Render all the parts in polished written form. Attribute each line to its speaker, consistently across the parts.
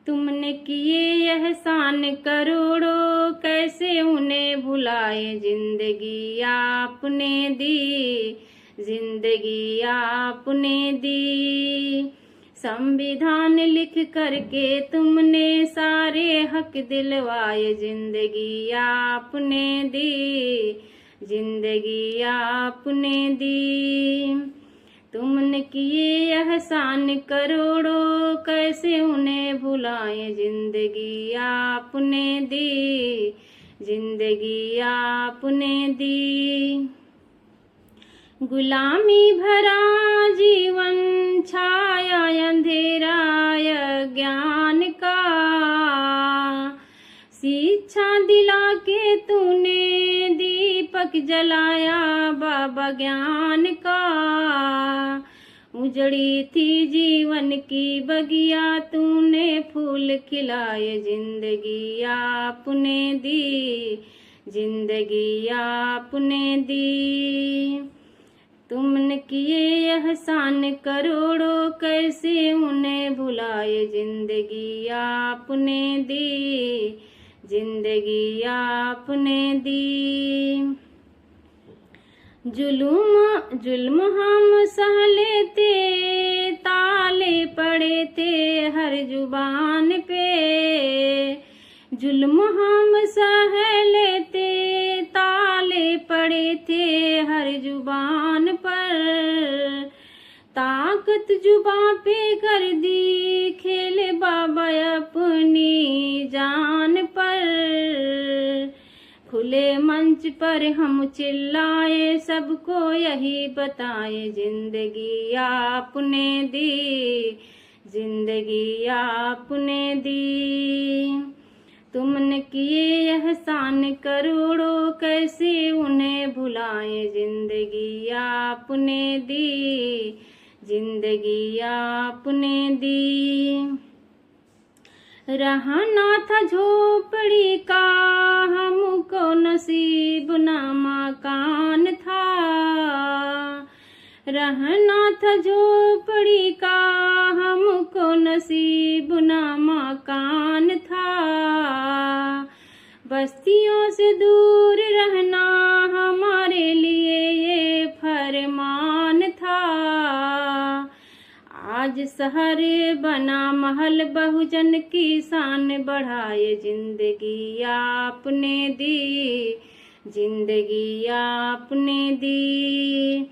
Speaker 1: तुमने किए एहसान करोड़ों, कैसे उन्हें भुलाए। जिंदगी आपने दी, जिंदगी आपने दी। संविधान लिख करके तुमने सारे हक दिलवाए। जिंदगी आपने दी, जिंदगी आपने दी। तुमने किए एहसान करोड़ों, कैसे उन्हें भुलाए। जिंदगी आपने दी, जिंदगी आपने दी। गुलामी भरा जीवन छाया अंधेरा ज्ञान का, शिक्षा दिला के तूने दीपक जलाया बाबा ज्ञान का। उजड़ी थी जीवन की बगिया, तूने फूल खिलाए। जिंदगी आपने दी, जिंदगी आपने दी। तुमने किए एहसान करोड़ों, कैसे उन्हें भुलाए। जिंदगी आपने दी, जिंदगी आपने दी। जुल्म हम सह लेते, ताले पड़े थे हर जुबान पे। जुल्म हम सह लेते, ताले पड़े थे हर जुबान पर। ताकत जुबां पे कर दी खेल बाबा अपनी जान पर। खुले मंच पर हम चिल्लाए, सबको यही बताए। जिंदगी आपने दी, जिंदगी आपने दी। तुमने किए एहसान करोड़ों, कैसे उन्हें भुलाए। जिंदगी आपने दी, जिंदगी आपने दी। रहना था झोपड़ी का हमको नसीब ना मकान था। रहना था झोपड़ी का हमको नसीब ना मकान था। बस्तियों से दूर रहना हमारे लिए ये फरमान था। आज शहर बना महल, बहुजन की शान बढ़ाए। जिंदगी आपने दी, जिंदगी आपने दी।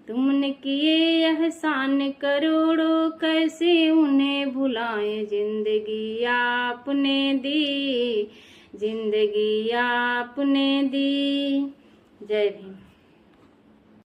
Speaker 1: तुमने किए एहसान करोड़ों, कैसे उन्हें भुलाए। जिंदगी आपने दी, जिंदगी आपने दी। जय भीम।